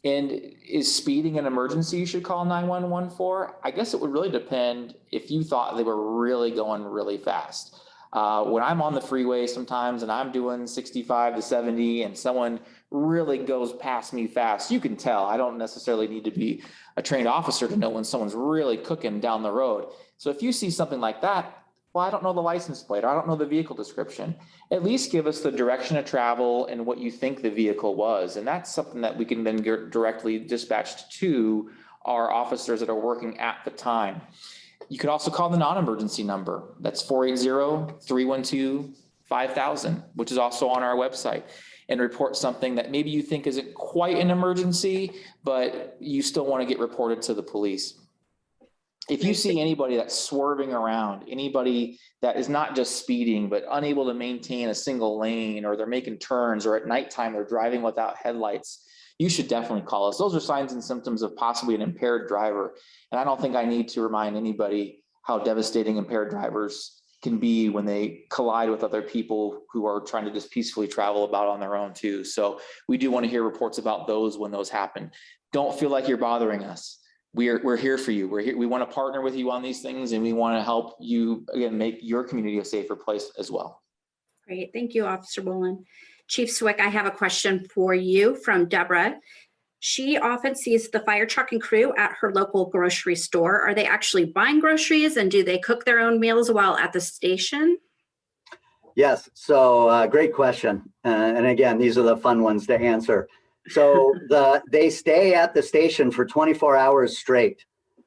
And is speeding an emergency you should call 911 for? I guess it would really depend if you thought they were really going really fast. When I'm on the freeway sometimes and I'm doing 65 to 70 and someone really goes past me fast. You can tell. I don't necessarily need to be a trained officer to know when someone's really cooking down the road. So if you see something like that, well, I don't know the license plate, or I don't know the vehicle description. At least give us the direction of travel and what you think the vehicle was. And that's something that we can then get directly dispatched to our officers that are working at the time. You could also call the non-emergency number. That's 480-312-5000, which is also on our website, and report something that maybe you think isn't quite an emergency, but you still want to get reported to the police. If you see anybody that's swerving around, anybody that is not just speeding, but unable to maintain a single lane, or they're making turns, or at nighttime they're driving without headlights, you should definitely call us. Those are signs and symptoms of possibly an impaired driver. And I don't think I need to remind anybody how devastating impaired drivers can be when they collide with other people who are trying to just peacefully travel about on their own too. So we do want to hear reports about those when those happen. Don't feel like you're bothering us. We're here for you. We're here. We want to partner with you on these things, and we want to help you, again, make your community a safer place as well. Great. Thank you, Officer Bolin. Chief Swick, I have a question for you from Deborah. She often sees the fire truck and crew at her local grocery store. Are they actually buying groceries, and do they cook their own meals while at the station? Yes, so great question. And again, these are the fun ones to answer. So they stay at the station for 24 hours straight.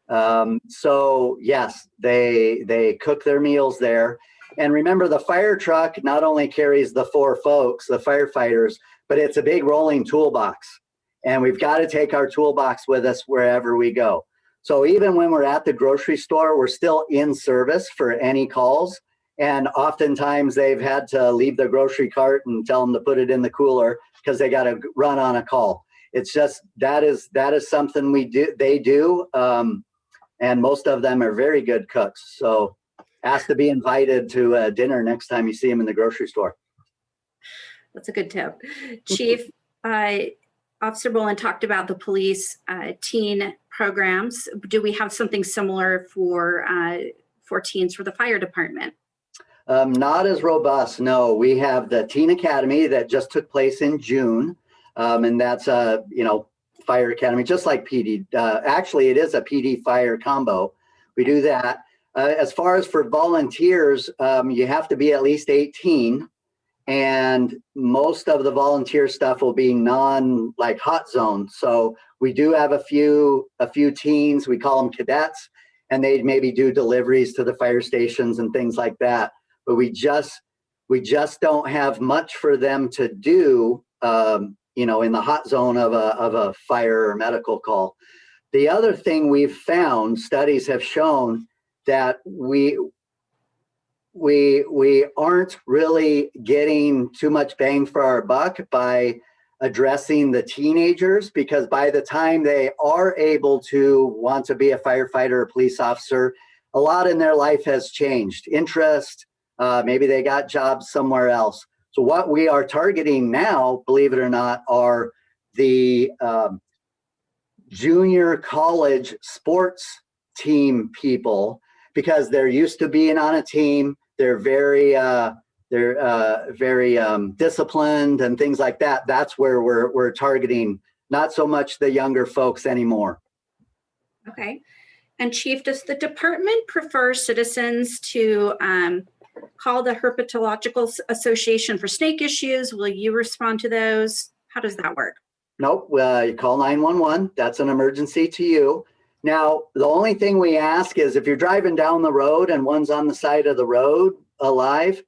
So yes, they cook their meals there. And remember, the fire truck not only carries the 4 folks, the firefighters, but it's a big rolling toolbox. And we've got to take our toolbox with us wherever we go. So even when we're at the grocery store, we're still in service for any calls. And oftentimes they've had to leave the grocery cart and tell them to put it in the cooler because they got to run on a call. It's just, that is something they do. And most of them are very good cooks. So ask to be invited to dinner next time you see them in the grocery store. That's a good tip. Chief, Officer Bolin talked about the police teen programs. Do we have something similar for teens for the fire department? Not as robust, no. We have the Teen Academy that just took place in June, and that's a fire academy, just like PD. Actually, it is a PD fire combo. We do that. As far as for volunteers, you have to be at least 18, and most of the volunteer stuff will be like hot zone. So we do have a few teens. We call them cadets, and they maybe do deliveries to the fire stations and things like that. But we just don't have much for them to do, in the hot zone of a fire or medical call. The other thing we've found, studies have shown that we aren't really getting too much bang for our buck by addressing the teenagers, because by the time they are able to want to be a firefighter or police officer, a lot in their life has changed. Interest, maybe they got jobs somewhere else. So what we are targeting now, believe it or not, are the junior college sports team people, because they're used to being on a team. They're very disciplined and things like that. That's where we're targeting, not so much the younger folks anymore. Okay. And Chief, does the department prefer citizens to call the Herpetological Association for snake issues? Will you respond to those? How does that work? Nope, you call 911. That's an emergency to you. Now, the only thing we ask is if you're driving down the road and one's on the side of the road alive,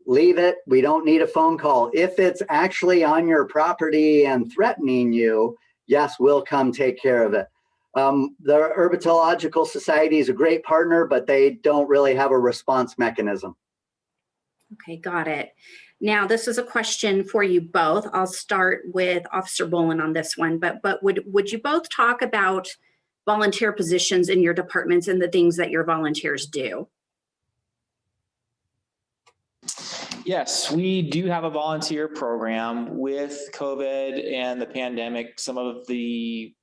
leave it. We don't need a phone call. If it's actually on your property and threatening you, yes, we'll come take care of it. The Herpetological Society is a great partner, but they don't really have a response mechanism. Okay, got it. Now, this is a question for you both. I'll start with Officer Bolin on this one, but would you both talk about volunteer positions in your departments and the things that your volunteers do? Yes, we do have a volunteer program. With COVID and the pandemic, some of the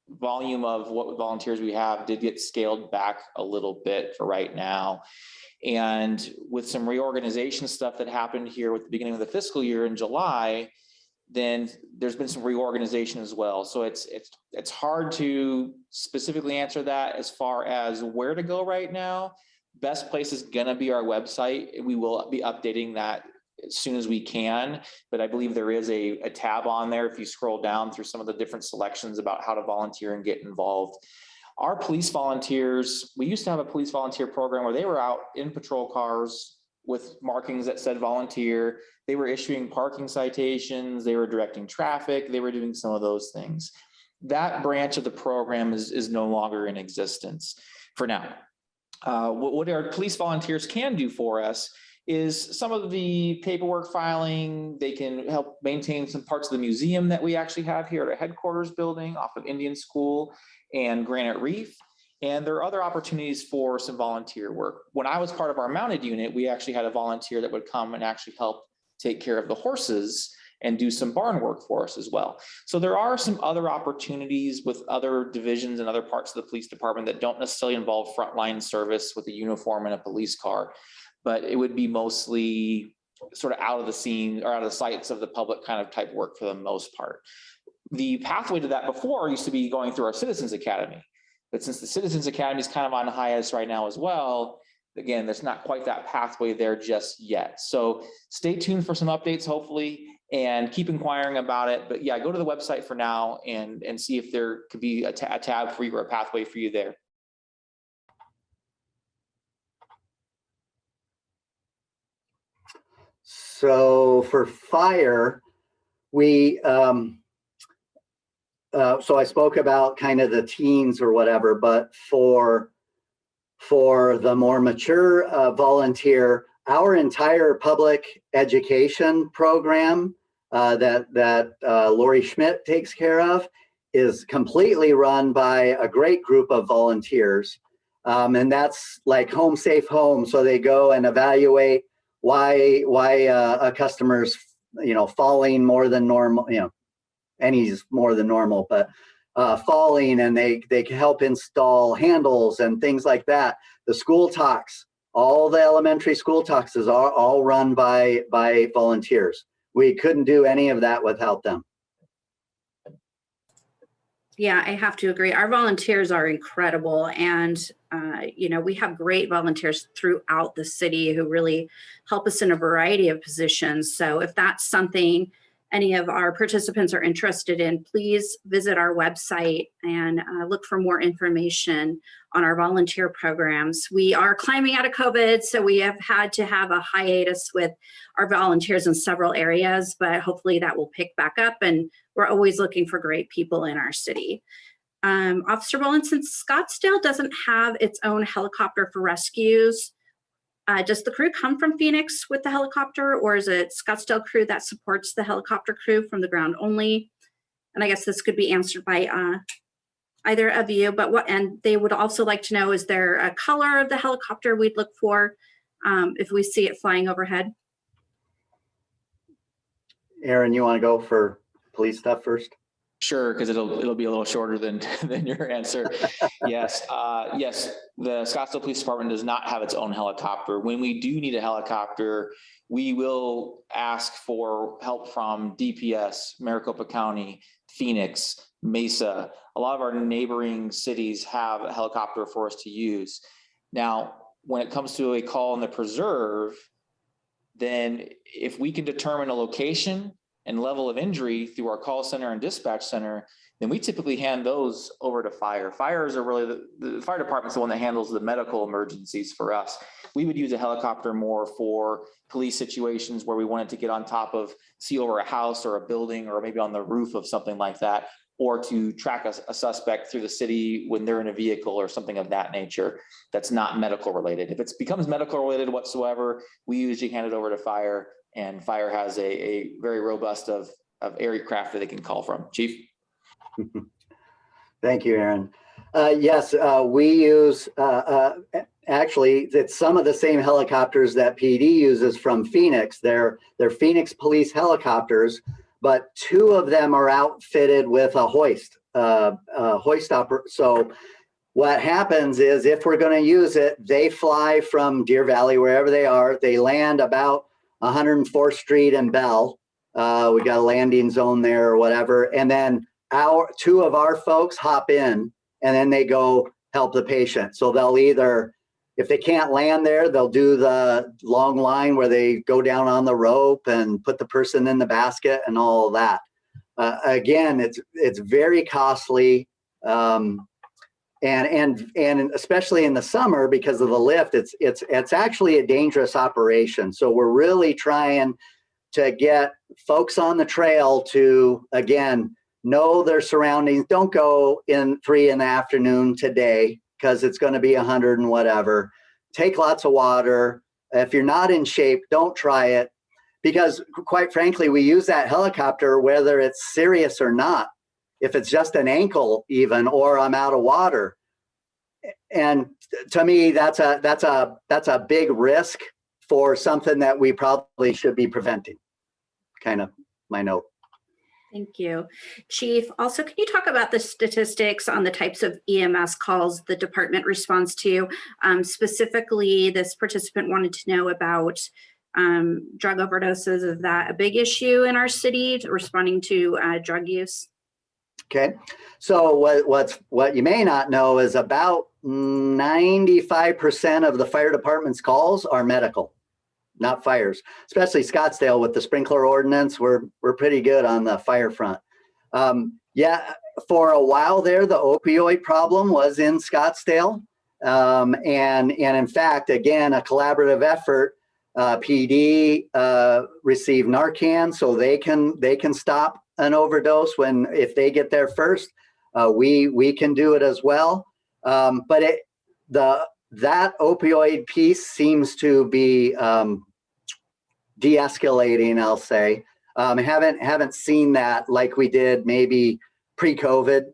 volume of what volunteers we have did get scaled back a little bit for right now. And with some reorganization stuff that happened here with the beginning of the fiscal year in July, then there's been some reorganization as well. So it's hard to specifically answer that as far as where to go right now. Best place is gonna be our website. We will be updating that as soon as we can, but I believe there is a tab on there if you scroll down through some of the different selections about how to volunteer and get involved. Our police volunteers, we used to have a police volunteer program where they were out in patrol cars with markings that said volunteer. They were issuing parking citations, they were directing traffic, they were doing some of those things. That branch of the program is no longer in existence for now. What our police volunteers can do for us is some of the paperwork filing. They can help maintain some parts of the museum that we actually have here at our headquarters building off of Indian School and Granite Reef. And there are other opportunities for some volunteer work. When I was part of our mounted unit, we actually had a volunteer that would come and actually help take care of the horses and do some barn work for us as well. So there are some other opportunities with other divisions and other parts of the police department that don't necessarily involve frontline service with a uniform and a police car, but it would be mostly sort of out of the scene or out of the sights of the public kind of type work for the most part. The pathway to that before used to be going through our Citizens Academy, but since the Citizens Academy is kind of on hiatus right now as well, again, there's not quite that pathway there just yet. So stay tuned for some updates, hopefully, and keep inquiring about it. But yeah, go to the website for now and see if there could be a tab for you or a pathway for you there. So for fire, we, so I spoke about kind of the teens or whatever, but for the more mature volunteer, our entire public education program that Lori Schmidt takes care of is completely run by a great group of volunteers. And that's like Home Safe Home. So they go and evaluate why a customer's, falling more than normal, any's more than normal, but falling, and they can help install handles and things like that. The school talks, all the elementary school talks are all run by volunteers. We couldn't do any of that without them. Yeah, I have to agree. Our volunteers are incredible. And, we have great volunteers throughout the city who really help us in a variety of positions. So if that's something any of our participants are interested in, please visit our website and look for more information on our volunteer programs. We are climbing out of COVID, so we have had to have a hiatus with our volunteers in several areas, but hopefully that will pick back up, and we're always looking for great people in our city. Officer Boland, since Scottsdale doesn't have its own helicopter for rescues, does the crew come from Phoenix with the helicopter, or is it Scottsdale crew that supports the helicopter crew from the ground only? And I guess this could be answered by either of you, but and they would also like to know, is there a color of the helicopter we'd look for if we see it flying overhead? Aaron, you want to go for police stuff first? Sure, because it'll be a little shorter than your answer. Yes, yes. The Scottsdale Police Department does not have its own helicopter. When we do need a helicopter, we will ask for help from DPS, Maricopa County, Phoenix, Mesa. A lot of our neighboring cities have a helicopter for us to use. Now, when it comes to a call in the preserve, then if we can determine a location and level of injury through our call center and dispatch center, then we typically hand those over to fire. Fires are really, the fire department's the one that handles the medical emergencies for us. We would use a helicopter more for police situations where we wanted to get on top of, see over a house or a building, or maybe on the roof of something like that, or to track a suspect through the city when they're in a vehicle or something of that nature that's not medical related. If it becomes medical related whatsoever, we usually hand it over to fire, and fire has a very robust of aircraft that they can call from. Chief? Thank you, Aaron. Yes, we use, actually, it's some of the same helicopters that PD uses from Phoenix. They're Phoenix police helicopters, but two of them are outfitted with a hoist, So what happens is, if we're going to use it, they fly from Deer Valley, wherever they are. They land about 104th Street and Bell, We got a landing zone there or whatever. And then two of our folks hop in and then they go help the patient. So they'll either, if they can't land there, they'll do the long line where they go down on the rope and put the person in the basket and all of that. Again, it's very costly. And especially in the summer because of the lift, it's actually a dangerous operation. So we're really trying to get folks on the trail to, again, know their surroundings. Don't go in 3 PM today because it's going to be 100 and whatever. Take lots of water. If you're not in shape, don't try it, because quite frankly, we use that helicopter whether it's serious or not. If it's just an ankle even, or I'm out of water. And to me, that's a big risk for something that we probably should be preventing. Kind of my note. Thank you. Chief, also, can you talk about the statistics on the types of EMS calls the department responds to? Specifically, this participant wanted to know about drug overdoses. Is that a big issue in our city, responding to drug use? Okay, so what you may not know is about 95% of the fire department's calls are medical, not fires. Especially Scottsdale with the sprinkler ordinance, we're pretty good on the fire front. Yeah, for a while there, the opioid problem was in Scottsdale, and in fact, again, a collaborative effort. PD receive Narcan so they can stop an overdose if they get there first. We can do it as well, but that opioid piece seems to be de-escalating. I'll say haven't seen that like we did maybe pre-COVID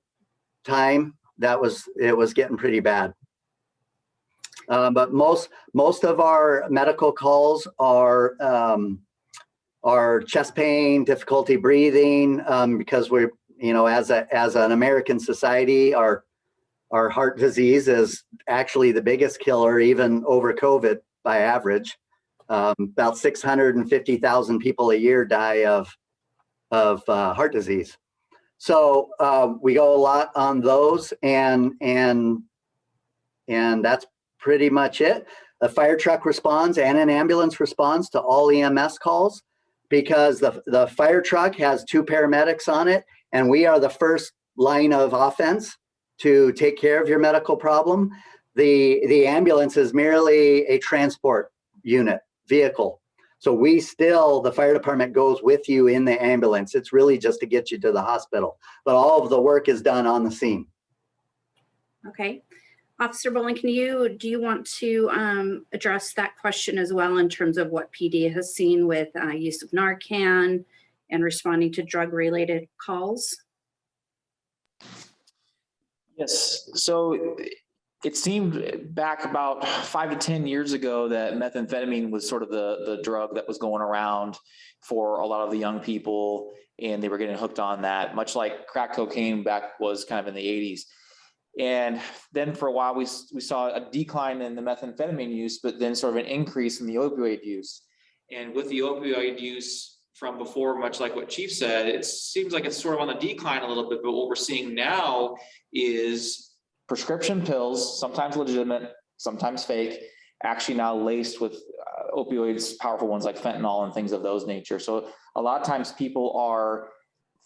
time. It was getting pretty bad. But most of our medical calls are chest pain, difficulty breathing, because we're, as an American society, our heart disease is actually the biggest killer, even over COVID by average. About 650,000 people a year die of heart disease. So we go a lot on those, and that's pretty much it. A fire truck responds and an ambulance responds to all EMS calls, because the fire truck has 2 paramedics on it, and we are the first line of offense to take care of your medical problem. The ambulance is merely a transport unit vehicle. So the fire department goes with you in the ambulance. It's really just to get you to the hospital, but all of the work is done on the scene. Okay. Officer Bowling, do you want to address that question as well in terms of what PD has seen with use of Narcan and responding to drug-related calls? Yes, so it seemed back about 5 to 10 years ago that methamphetamine was sort of the drug that was going around for a lot of the young people, and they were getting hooked on that, much like crack cocaine was kind of in the 80s. And then for a while, we saw a decline in the methamphetamine use, but then sort of an increase in the opioid use. And with the opioid use from before, much like what Chief said, it seems like it's sort of on the decline a little bit, but what we're seeing now is prescription pills, sometimes legitimate, sometimes fake, actually now laced with opioids, powerful ones like fentanyl and things of those nature. So a lot of times people are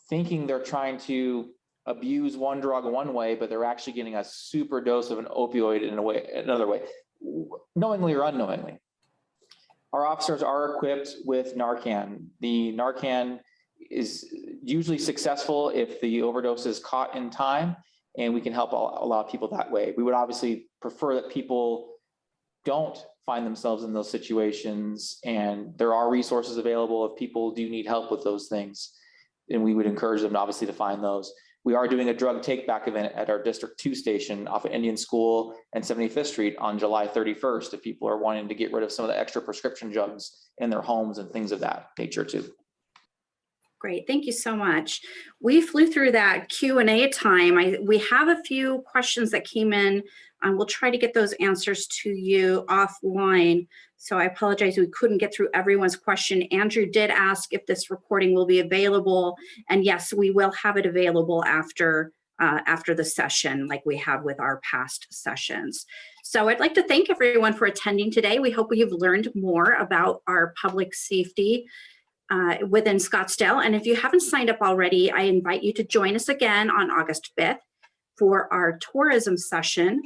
thinking they're trying to abuse one drug one way, but they're actually getting a super dose of an opioid another way, knowingly or unknowingly. Our officers are equipped with Narcan. The Narcan is usually successful if the overdose is caught in time, and we can help a lot of people that way. We would obviously prefer that people don't find themselves in those situations, and there are resources available if people do need help with those things, and we would encourage them obviously to find those. We are doing a drug take-back event at our District 2 station off of Indian School and 75th Street on July 31st, if people are wanting to get rid of some of the extra prescription drugs in their homes and things of that nature too. Great, thank you so much. We flew through that Q&A time. We have a few questions that came in. We'll try to get those answers to you offline. So I apologize we couldn't get through everyone's question. Andrew did ask if this recording will be available, and yes, we will have it available after the session, like we have with our past sessions. So I'd like to thank everyone for attending today. We hope you've learned more about our public safety within Scottsdale. And if you haven't signed up already, I invite you to join us again on August 5th for our tourism session.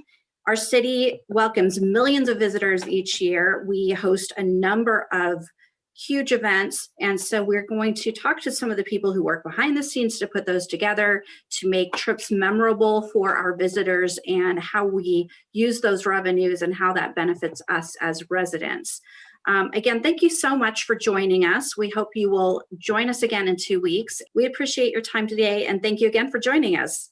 Our city welcomes millions of visitors each year. We host a number of huge events. And so we're going to talk to some of the people who work behind the scenes to put those together, to make trips memorable for our visitors, and how we use those revenues and how that benefits us as residents. Again, thank you so much for joining us. We hope you will join us again in 2 weeks. We appreciate your time today, and thank you again for joining us.